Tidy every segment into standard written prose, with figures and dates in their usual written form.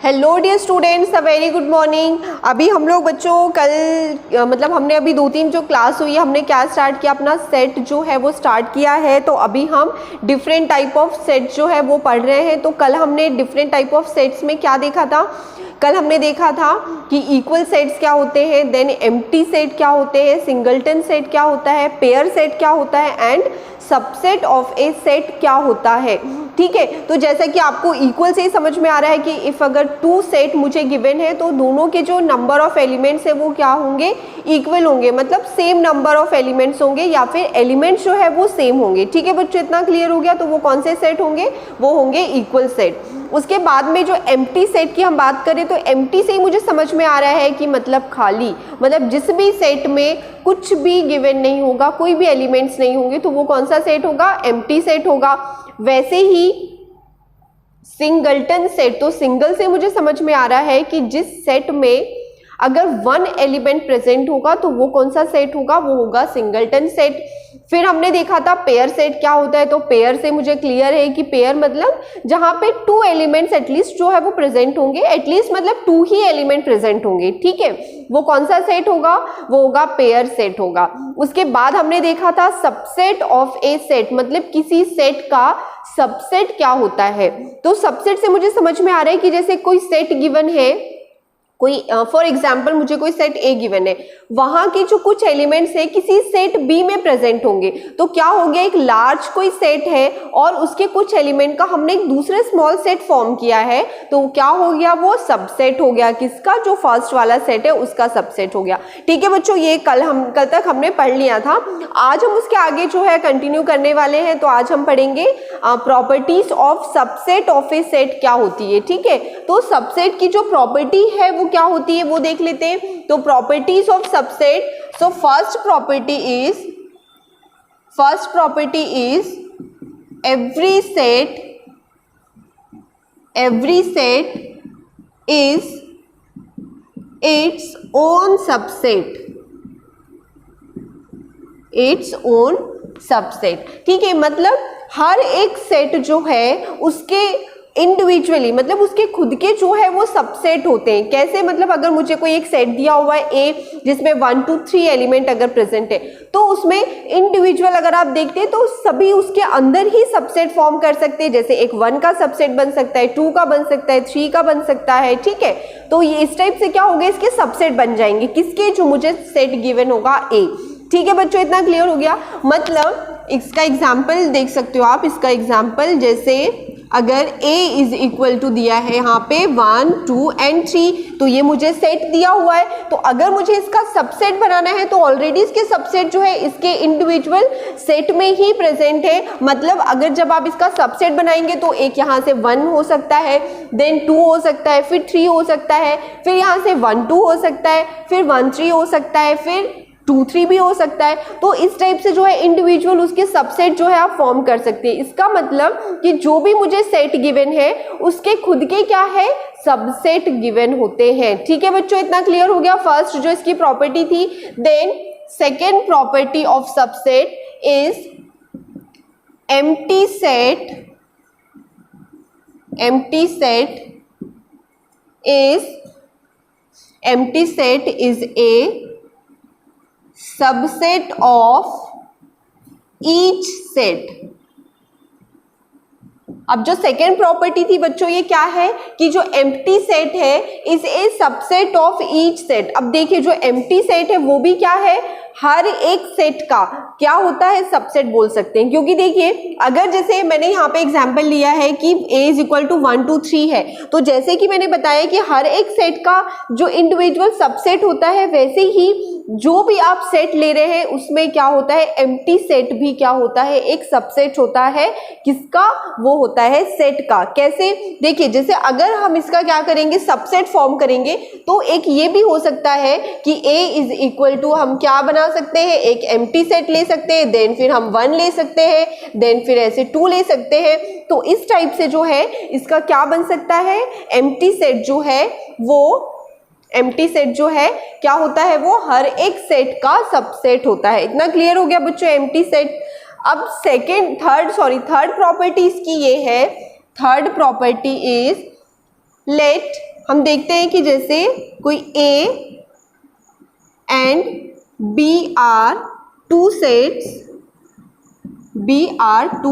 Hello dear students, a very good morning. अभी हम लोग बच्चों कल हमने अभी 2-3 जो क्लास हुई है, हमने क्या स्टार्ट किया, अपना सेट जो है वो स्टार्ट किया है। तो अभी हम डिफरेंट टाइप ऑफ सेट जो है वो पढ़ रहे हैं। तो कल हमने डिफरेंट टाइप ऑफ सेट्स में क्या देखा था, कल हमने देखा था कि इक्वल सेट्स क्या होते हैं, देन एम्प्टी सेट क्या होते हैं, सिंगलटन सेट क्या होता है, पेयर सेट क्या होता है and subset of a set क्या होता है। ठीक है, तो जैसा कि आपको इक्वल से ही समझ में आ रहा है कि इफ अगर 2 सेट मुझे गिवन है तो दोनों के जो नंबर ऑफ एलिमेंट्स है वो क्या होंगे, इक्वल होंगे, मतलब सेम नंबर ऑफ एलिमेंट्स होंगे या फिर एलिमेंट्स जो है वो सेम होंगे। ठीक है बच्चों, इतना क्लियर हो गया। तो वो कौन से सेट होंगे, वो होंगे इक्वल सेट। उसके बाद में जो एम्प्टी सेट की हम बात करें तो एम्प्टी से ही मुझे समझ में आ रहा है कि मतलब खाली, मतलब जिस भी सेट में कुछ भी गिवन नहीं होगा, कोई भी एलिमेंट्स नहीं होंगे, तो वो कौन सा सेट होगा, एम्प्टी सेट होगा। वैसे ही सिंगलटन सेट, तो सिंगल से मुझे समझ में आ रहा है कि जिस सेट में अगर 1 एलिमेंट प्रेजेंट होगा तो वो कौन सा सेट होगा, वो होगा सिंगलटन सेट। फिर हमने देखा था पेयर सेट क्या होता है, तो पेयर से मुझे क्लियर है कि पेयर मतलब जहां पे 2 एलिमेंट्स एटलीस्ट जो है वो प्रेजेंट होंगे, एटलीस्ट मतलब 2 ही एलिमेंट प्रेजेंट होंगे। ठीक है, वो कौन सा सेट होगा, वो होगा पेयर सेट होगा। उसके बाद हमने देखा था सबसेट ऑफ ए सेट, मतलब किसी सेट का सबसेट क्या होता है। तो सबसेट से मुझे समझ में आ रहा है कि जैसे कोई सेट गिवन है, कोई फॉर एग्जाम्पल मुझे कोई सेट ए गिवन है, वहां के जो कुछ एलिमेंट्स है किसी सेट बी में प्रेजेंट होंगे। तो क्या हो गया, एक लार्ज कोई सेट है और उसके कुछ एलिमेंट का हमने एक दूसरे स्मॉल सेट फॉर्म किया है, तो क्या हो गया, वो सबसेट हो गया। किसका, जो फर्स्ट वाला सेट है उसका सबसेट हो गया। ठीक है बच्चों, ये कल तक हमने पढ़ लिया था। आज हम उसके आगे जो है कंटिन्यू करने वाले हैं। तो आज हम पढ़ेंगे properties of subset of a set क्या होती है। ठीक है, तो सबसेट की जो प्रॉपर्टी है वो क्या होती है वो देख लेते हैं। तो properties of subset, so first property is every set is its own subset. ठीक है, मतलब हर एक सेट जो है उसके इंडिविजुअली, मतलब उसके खुद के जो है वो सबसेट होते हैं। कैसे, मतलब अगर मुझे कोई एक सेट दिया हुआ है ए जिसमें 1 2 3 एलिमेंट अगर प्रेजेंट है, तो उसमें इंडिविजुअल अगर आप देखते हैं तो सभी उसके अंदर ही सबसेट फॉर्म कर सकते हैं। जैसे एक 1 का सबसेट बन सकता है, 2 का बन सकता है, 3 का बन सकता है। ठीक है, तो ये इस टाइप से क्या होगा, इसके सबसेट बन जाएंगे, किसके, जो मुझे सेट गिवन होगा ए। ठीक है बच्चों, इतना क्लियर हो गया। मतलब इसका एग्जाम्पल देख सकते हो आप, इसका एग्जाम्पल जैसे अगर a इज इक्वल टू दिया है यहाँ पे 1 2 एंड 3, तो ये मुझे सेट दिया हुआ है। तो अगर मुझे इसका सबसेट बनाना है तो ऑलरेडी इसके सबसेट जो है इसके इंडिविजुअल सेट में ही प्रेजेंट है। मतलब अगर जब आप इसका सबसेट बनाएंगे तो एक यहाँ से 1 हो सकता है, देन 2 हो सकता है, फिर 3 हो सकता है, फिर यहाँ से 1 2 हो सकता है, फिर 1 3 हो सकता है, फिर 2 3 भी हो सकता है। तो इस टाइप से जो है इंडिविजुअल उसके सबसेट जो है आप फॉर्म कर सकते हैं। इसका मतलब कि जो भी मुझे सेट गिवन है उसके खुद के क्या है, सबसेट गिवन होते हैं। ठीक है बच्चों, इतना क्लियर हो गया। फर्स्ट जो इसकी प्रॉपर्टी थी। Then second property of subset is empty set is a subset of each set. अब जो सेकेंड प्रॉपर्टी थी बच्चों, ये क्या है कि जो एम्प्टी सेट है is a subset of each set. अब देखिए जो एम्प्टी सेट है वो भी क्या है, हर एक सेट का क्या होता है, सबसेट बोल सकते हैं। क्योंकि देखिए अगर जैसे मैंने यहाँ पे एग्जांपल लिया है कि a इज इक्वल टू 1 2 3 है, तो जैसे कि मैंने बताया कि हर एक सेट का जो इंडिविजुअल सबसेट होता है, वैसे ही जो भी आप सेट ले रहे हैं उसमें क्या होता है, एम्प्टी सेट भी क्या होता है, एक सबसेट होता है। किसका, वो होता है सेट का। कैसे, देखिए जैसे अगर हम इसका क्या करेंगे, सबसेट फॉर्म करेंगे, तो एक ये भी हो सकता है कि a इज इक्वल टू, हम क्या बना सकते हैं, एक एम्प्टी सेट ले सकते हैं, देन फिर हम 1 ले सकते हैं, देन फिर ऐसे 2 ले सकते हैं। तो इस टाइप से जो है इसका क्या बन सकता है, एम्प्टी सेट जो है वो, एम्प्टी सेट जो है क्या होता है, वो हर एक सेट का सबसेट होता है। इतना क्लियर हो गया बच्चों एम्प्टी सेट। अब थर्ड प्रॉपर्टी इसकी ये है, थर्ड प्रॉपर्टी इज लेट हम देखते हैं कि जैसे कोई A and B are two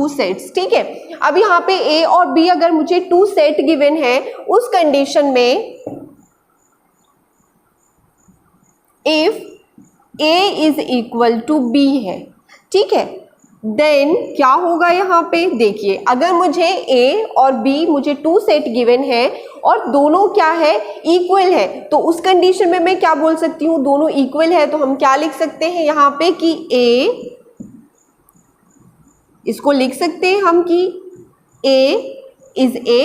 sets, ठीक है। अब यहाँ पे A और B अगर मुझे टू सेट गिवन है, उस कंडीशन में if A is equal to B है, ठीक है, देन क्या होगा यहाँ पे देखिए, अगर मुझे A और B मुझे टू सेट गिवन है और दोनों क्या है, इक्वल है, तो उस कंडीशन में मैं क्या बोल सकती हूँ, दोनों इक्वल है, तो हम क्या लिख सकते हैं यहाँ पे कि A, इसको लिख सकते हैं हम कि A is a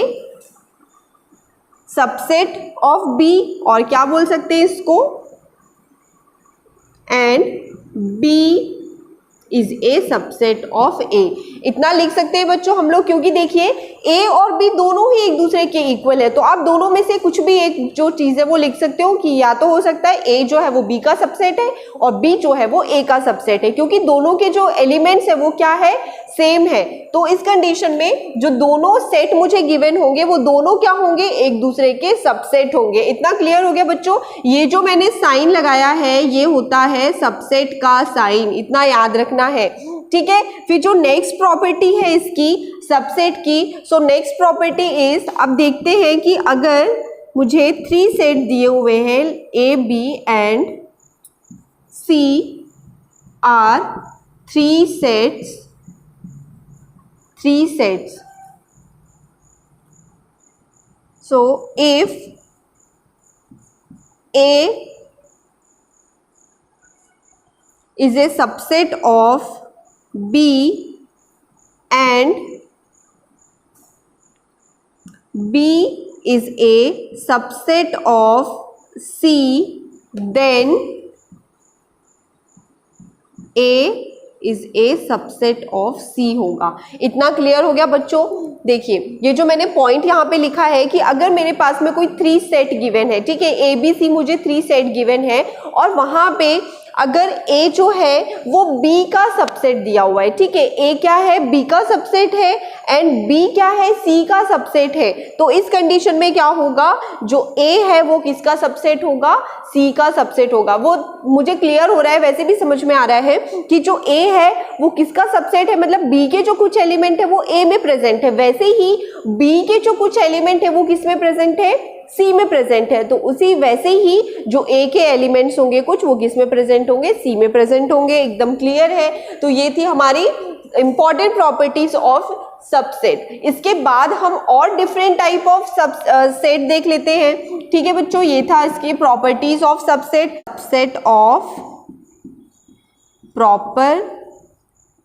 subset of B, और क्या बोल सकते हैं इसको, and B is a subset of A। इतना लिख सकते हैं बच्चों हम लोग, क्योंकि देखिए A और B दोनों ही एक दूसरे के इक्वल है, तो आप दोनों में से कुछ भी एक जो चीज़ है वो लिख सकते हो कि या तो हो सकता है A जो है वो B का सबसेट है और B जो है वो A का सबसेट है, क्योंकि दोनों के जो एलिमेंट्स है वो क्या है, सेम है। तो इस कंडीशन में जो दोनों सेट मुझे गिवन होंगे वो दोनों क्या होंगे, एक दूसरे के सबसेट होंगे। इतना क्लियर हो गया बच्चों। ये जो मैंने साइन लगाया है ये होता है सबसेट का साइन, इतना याद रखना है, ठीक है। फिर जो नेक्स्ट प्रॉपर्टी है इसकी सबसेट की, सो नेक्स्ट प्रॉपर्टी इज, अब देखते हैं कि अगर मुझे थ्री सेट दिए हुए हैं A, B and C are three sets, so if A is a subset of B and B is a subset of C, then A is a subset of C होगा। इतना clear हो गया बच्चों। देखिए ये जो मैंने पॉइंट यहाँ पे लिखा है कि अगर मेरे पास में कोई थ्री सेट गिवन है, ठीक है, ABC मुझे थ्री सेट गिवन है और वहाँ पे अगर A जो है वो B का सबसेट दिया हुआ है, ठीक है, A क्या है, B का सबसेट है एंड B क्या है, C का सबसेट है, तो इस कंडीशन में क्या होगा, जो A है वो किसका सबसेट होगा, C का सबसेट होगा। वो मुझे क्लियर हो रहा है, वैसे भी समझ में आ रहा है कि जो A है वो किसका सबसेट है, मतलब B के जो कुछ एलिमेंट है वो A में प्रेजेंट है, वैसे ही B के जो कुछ एलिमेंट है वो किस में प्रेजेंट है, C में प्रेजेंट है, तो उसी वैसे ही जो A के एलिमेंट्स होंगे कुछ वो किस में प्रेजेंट होंगे, C में प्रेजेंट होंगे। एकदम क्लियर है। तो ये थी हमारी इंपॉर्टेंट प्रॉपर्टीज ऑफ सबसेट। इसके बाद हम और डिफरेंट टाइप ऑफ सेट देख लेते हैं, ठीक है बच्चों। ये था इसके properties of subset. Subset of proper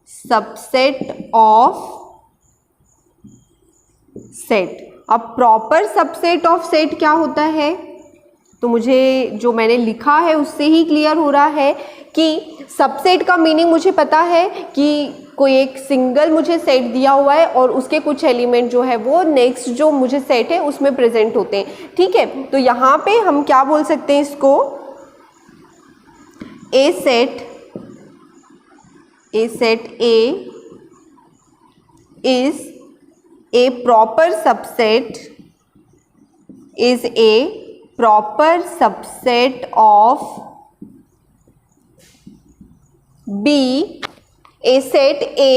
subset of set. अब प्रॉपर सबसेट ऑफ सेट क्या होता है, तो मुझे जो मैंने लिखा है उससे ही क्लियर हो रहा है कि सबसेट का मीनिंग मुझे पता है कि कोई एक सिंगल मुझे सेट दिया हुआ है और उसके कुछ एलिमेंट जो है वो नेक्स्ट जो मुझे सेट है उसमें प्रेजेंट होते हैं, ठीक है। तो यहाँ पे हम क्या बोल सकते हैं इसको, a set A is a proper subset of B. A set A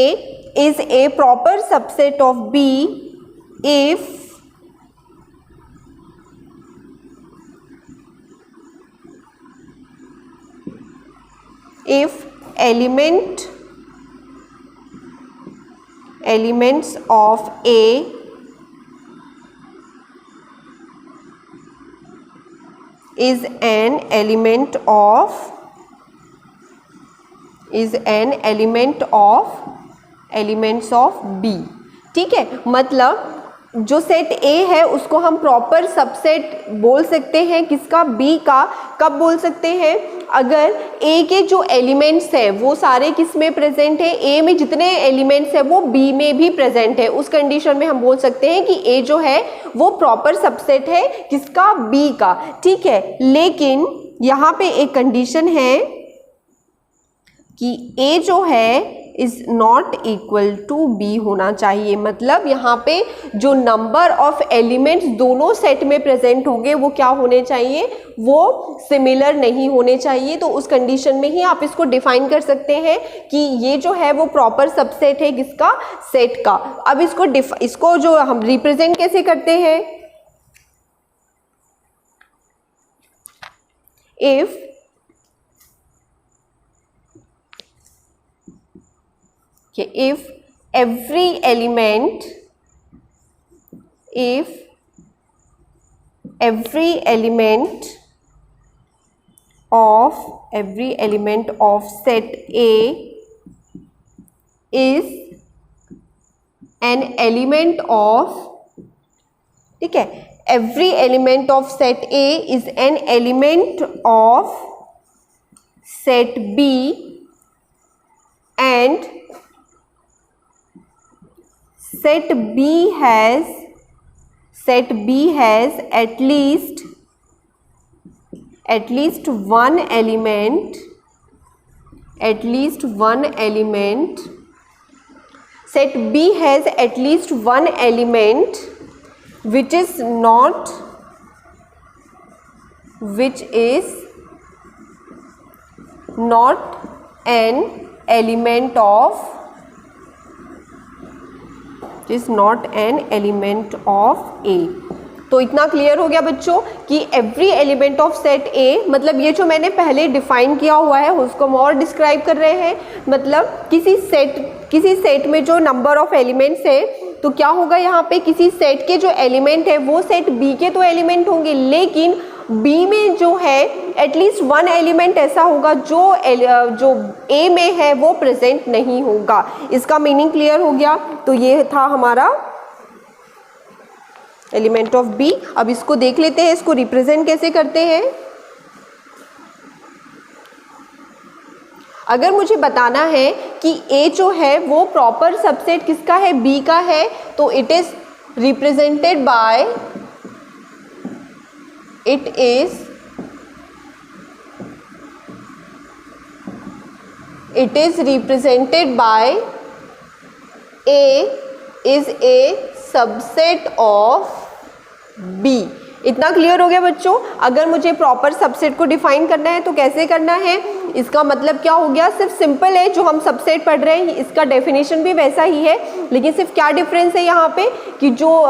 is a proper subset of B if elements of A is an element of elements of B, ठीक है। मतलब जो सेट A है उसको हम proper subset बोल सकते हैं किसका, B का। कब बोल सकते हैं, अगर A के जो एलिमेंट्स हैं वो सारे किस में प्रेजेंट है, A में जितने एलिमेंट्स हैं वो B में भी प्रेजेंट है, उस कंडीशन में हम बोल सकते हैं कि A जो है वो प्रॉपर सबसेट है किसका, B का, ठीक है। लेकिन यहाँ पे एक कंडीशन है कि A जो है is not equal to B होना चाहिए। मतलब यहाँ पे जो नंबर ऑफ एलिमेंट्स दोनों सेट में प्रेजेंट होंगे वो क्या होने चाहिए, वो सिमिलर नहीं होने चाहिए। तो उस कंडीशन में ही आप इसको डिफाइन कर सकते हैं कि ये जो है वो प्रॉपर सबसेट है किसका, सेट का। अब इसको जो हम रिप्रेजेंट कैसे करते हैं, if every element of set A is an element of, ठीक है, every element of set A is an element of set B and set B has at least one element, set B has at least one element which is not an element of A। तो इतना clear हो गया बच्चों कि every element of set ए, मतलब ये जो मैंने पहले डिफाइन किया हुआ है उसको हम और डिस्क्राइब कर रहे हैं। मतलब किसी सेट में जो नंबर ऑफ एलिमेंट्स है तो क्या होगा, यहाँ पे किसी सेट के जो एलिमेंट है वो सेट बी के तो एलिमेंट होंगे, लेकिन बी में जो है एटलीस्ट वन एलिमेंट ऐसा होगा जो ए में है वो प्रेजेंट नहीं होगा। इसका मीनिंग क्लियर हो गया। तो ये था हमारा एलिमेंट ऑफ बी। अब इसको देख लेते हैं, इसको रिप्रेजेंट कैसे करते हैं। अगर मुझे बताना है कि ए जो है वो प्रॉपर सबसेट किसका है, बी का है, तो it is represented by A is a subset of B. इतना क्लियर हो गया बच्चों। अगर मुझे प्रॉपर सबसेट को डिफाइन करना है तो कैसे करना है, इसका मतलब क्या हो गया, सिर्फ सिंपल है, जो हम सबसेट पढ़ रहे हैं इसका डेफिनेशन भी वैसा ही है, लेकिन सिर्फ क्या डिफरेंस है यहाँ पे कि जो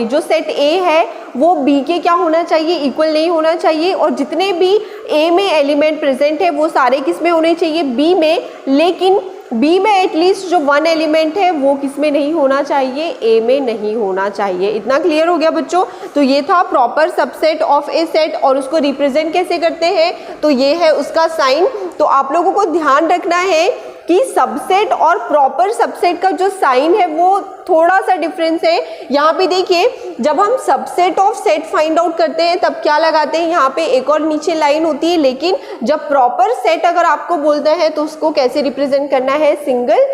जो सेट ए है वो बी के क्या होना चाहिए, इक्वल नहीं होना चाहिए, और जितने भी ए में एलिमेंट प्रेजेंट है वो सारे किस में होने चाहिए, बी में, लेकिन बी में एटलीस्ट जो वन एलिमेंट है वो किस में नहीं होना चाहिए, ए में नहीं होना चाहिए। इतना क्लियर हो गया बच्चों। तो ये था proper subset of a set, और उसको रिप्रेजेंट कैसे करते हैं, तो ये है उसका साइन। तो आप लोगों को ध्यान रखना है कि सबसेट और प्रॉपर सबसेट का जो साइन है वो थोड़ा सा डिफरेंस है। यहाँ पे देखिए, जब हम subset of set find out करते हैं तब क्या लगाते हैं, यहाँ पे एक और नीचे लाइन होती है, लेकिन जब प्रॉपर सेट अगर आपको बोलता है तो उसको कैसे रिप्रेजेंट करना है, सिंगल,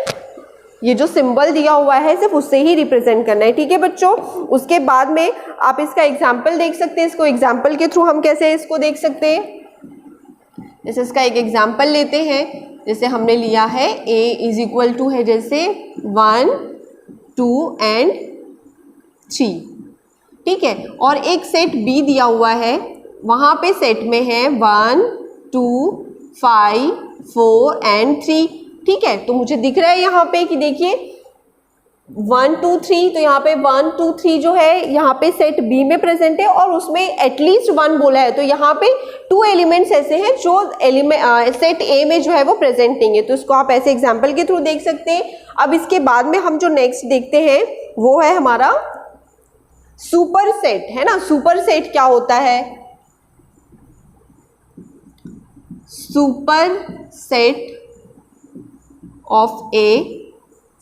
ये जो सिंबल दिया हुआ है सिर्फ उससे ही रिप्रेजेंट करना है। ठीक है बच्चों। उसके बाद में आप इसका एग्जाम्पल देख सकते हैं, इसको एग्जाम्पल के थ्रू हम कैसे इसको देख सकते हैं। जैसे इसका एक एग्जाम्पल लेते हैं, जैसे हमने लिया है a इज इक्वल टू है जैसे 1, 2 एंड 3, ठीक है, और एक सेट b दिया हुआ है, वहाँ पे सेट में है 1, 2, 5, 4 एंड 3, ठीक है। तो मुझे दिख रहा है यहाँ पे कि देखिए 1, 2, 3, तो यहाँ पे 1, 2, 3 जो है यहाँ पे सेट बी में प्रेजेंट है और उसमें एटलीस्ट 1 बोला है, तो यहाँ पे 2 एलिमेंट्स ऐसे हैं जो सेट ए में जो है वो प्रेजेंट नहीं है। तो इसको आप ऐसे एग्जांपल के थ्रू देख सकते हैं। अब इसके बाद में हम जो नेक्स्ट देखते हैं वो है हमारा सुपर सेट, है ना। सुपर सेट क्या होता है, super set of A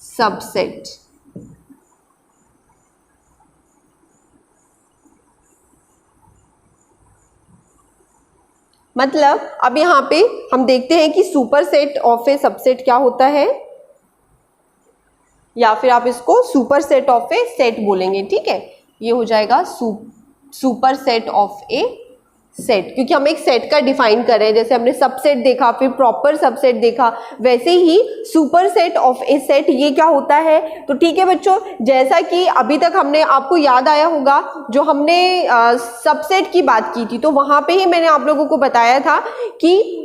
subset. मतलब अब यहाँ पे हम देखते हैं कि super set of A subset क्या होता है, या फिर आप इसको super set of a set बोलेंगे, ठीक है। ये हो जाएगा super set of a set, क्योंकि हम एक सेट का डिफाइन कर रहे हैं, जैसे हमने सबसेट देखा, फिर प्रॉपर सबसेट देखा, वैसे ही super set of a set ये क्या होता है। तो ठीक है बच्चों, जैसा कि अभी तक हमने, आपको याद आया होगा जो हमने सबसेट की बात की थी, तो वहां पे ही मैंने आप लोगों को बताया था कि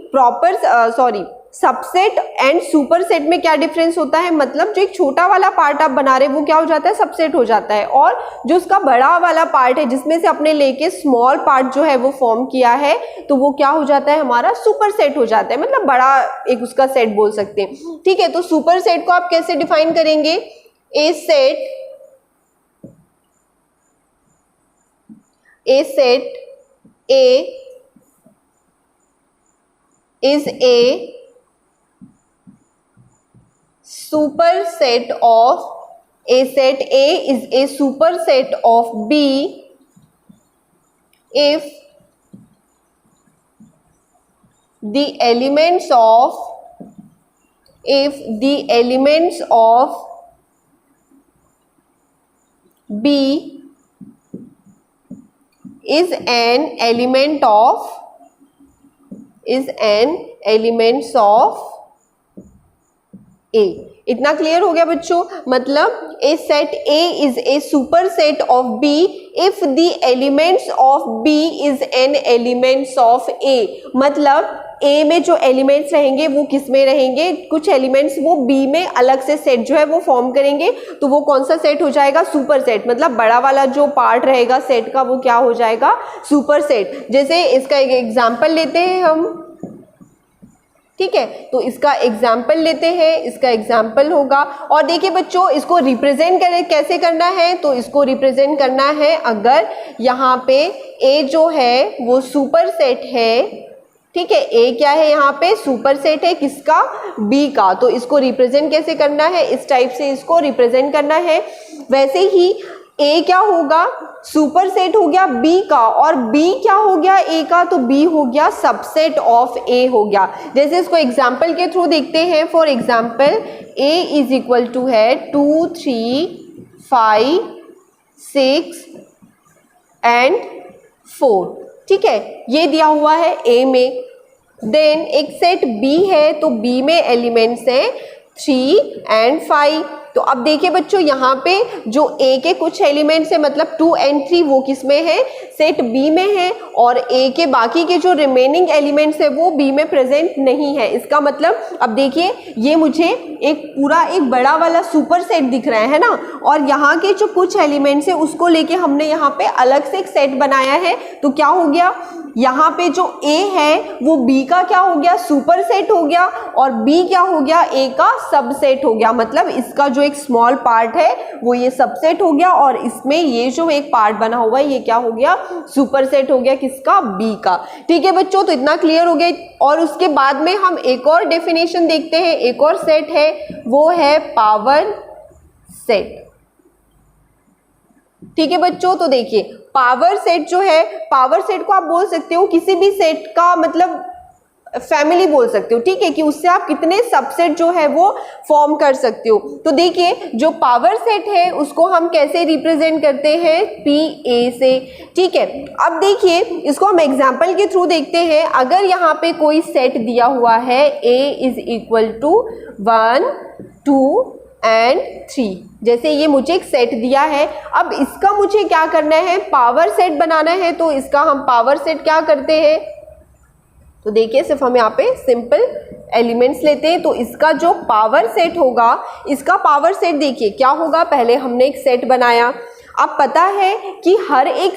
सबसेट एंड सुपर सेट में क्या डिफरेंस होता है। मतलब जो एक छोटा वाला पार्ट आप बना रहे हैं वो क्या हो जाता है, सबसेट हो जाता है, और जो उसका बड़ा वाला पार्ट है जिसमें से अपने लेके स्मॉल पार्ट जो है वो फॉर्म किया है, तो वो क्या हो जाता है, हमारा सुपर सेट हो जाता है, मतलब बड़ा एक उसका सेट बोल सकते हैं। ठीक है, तो सुपर सेट को आप कैसे डिफाइन करेंगे, a set A is a superset of A set A is a superset of B if the elements of B is an element of A। इतना क्लियर हो गया बच्चों। मतलब a set A is a super set of B if the elements of B is an elements of A। मतलब A में जो elements रहेंगे वो किस में रहेंगे, कुछ एलिमेंट्स वो B में अलग से सेट जो है वो फॉर्म करेंगे, तो वो कौन सा सेट हो जाएगा, सुपर सेट। मतलब बड़ा वाला जो पार्ट रहेगा सेट का वो क्या हो जाएगा, सुपर सेट। जैसे इसका एक एग्जाम्पल लेते हैं हम, ठीक है, तो इसका एग्जाम्पल लेते हैं, इसका एग्जाम्पल होगा, और देखिए बच्चों इसको रिप्रेजेंट कैसे करना है, तो इसको रिप्रेजेंट करना है, अगर यहाँ पे A जो है वो सुपर सेट है, ठीक है, A क्या है यहाँ पे, सुपर सेट है किसका, B का, तो इसको रिप्रेजेंट कैसे करना है, इस टाइप से इसको रिप्रेजेंट करना है। वैसे ही A क्या होगा, सुपर सेट हो गया B का, और B क्या हो गया A का, तो B हो गया सबसेट ऑफ A हो गया। जैसे इसको एग्जाम्पल के थ्रू देखते हैं, for example A is equal to है 2 3 5 6 एंड 4, ठीक है, ये दिया हुआ है A में। देन एक सेट B है, तो B में एलिमेंट्स हैं 3 एंड 5। तो अब देखिए बच्चों यहाँ पे जो A के कुछ एलिमेंट्स है, मतलब 2 एंड 3 वो किस में है, सेट B में है, और A के बाकी के जो रिमेनिंग एलिमेंट्स है वो B में प्रेजेंट नहीं है। इसका मतलब अब देखिए ये मुझे एक पूरा एक बड़ा वाला सुपर सेट दिख रहा है ना, और यहाँ के जो कुछ एलिमेंट्स है उसको लेके हमने यहाँ पे अलग से एक सेट बनाया है, तो क्या हो गया, यहाँ पे जो A है वो B का क्या हो गया, सुपर सेट हो गया, और B क्या हो गया, A का सबसेट हो गया। मतलब इसका जो एक स्मॉल पार्ट है वो ये सबसेट हो गया, और इसमें ये जो एक पार्ट बना हुआ है ये क्या हो गया, सुपर सेट हो गया, किसका, B का। ठीक है बच्चों, तो इतना क्लियर हो गया। और उसके बाद में हम एक और डेफिनेशन देखते हैं, एक और सेट है, वो है पावर सेट। ठीक है बच्चों, तो देखिए पावर सेट जो है, पावर सेट को आप बोल सकते हो किसी भी सेट का मतलब फैमिली बोल सकते हो, ठीक है, कि उससे आप कितने सबसेट जो है वो फॉर्म कर सकते हो। तो देखिए जो पावर सेट है उसको हम कैसे रिप्रेजेंट करते हैं, PA से, ठीक है। अब देखिए इसको हम एग्जांपल के थ्रू देखते हैं। अगर यहाँ पे कोई सेट दिया हुआ है A is equal to 1 2 and 3, जैसे ये मुझे एक सेट दिया है, अब इसका मुझे क्या करना है, पावर सेट बनाना है। तो इसका हम पावर सेट क्या करते हैं, तो देखिए सिर्फ हम यहाँ पे सिंपल एलिमेंट्स लेते हैं, तो इसका जो पावर सेट होगा, इसका पावर सेट देखिए क्या होगा, पहले हमने एक सेट बनाया। अब पता है कि हर एक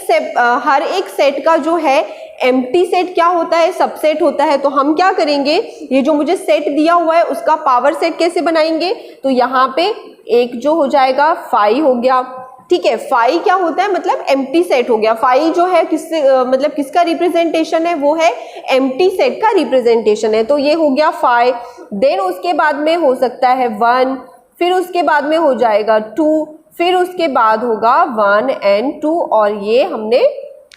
सेट का जो है एम्प्टी सेट क्या होता है, सबसेट होता है। तो हम क्या करेंगे, ये जो मुझे सेट दिया हुआ है उसका पावर सेट कैसे बनाएंगे, तो यहाँ पे एक जो हो जाएगा 5 हो गया, ठीक है। 5 क्या होता है, मतलब एम्प्टी सेट हो गया। 5 जो है किससे मतलब किसका रिप्रेजेंटेशन है, वो है एम्प्टी सेट का रिप्रेजेंटेशन है, तो ये हो गया 5। देन उसके बाद में हो सकता है 1, फिर उसके बाद में हो जाएगा 2, फिर उसके बाद होगा 1 एंड 2, और ये हमने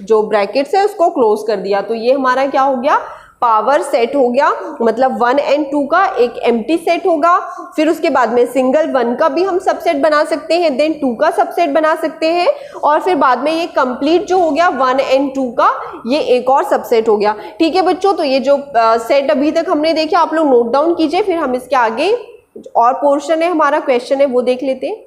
जो ब्रैकेट्स है उसको क्लोज कर दिया, तो ये हमारा क्या हो गया, पावर सेट हो गया, मतलब 1 एंड 2 का एक एम्प्टी सेट होगा। फिर उसके बाद में सिंगल 1 का भी हम सबसेट बना सकते हैं, देन 2 का सबसेट बना सकते हैं, और फिर बाद में ये कंप्लीट जो हो गया 1 एंड 2 का, ये एक और सबसेट हो गया। ठीक है बच्चों, तो ये जो सेट अभी तक हमने देखे आप लोग नोट डाउन कीजिए, फिर हम इसके आगे और पोर्शन है हमारा क्वेश्चन है वो देख लेते हैं।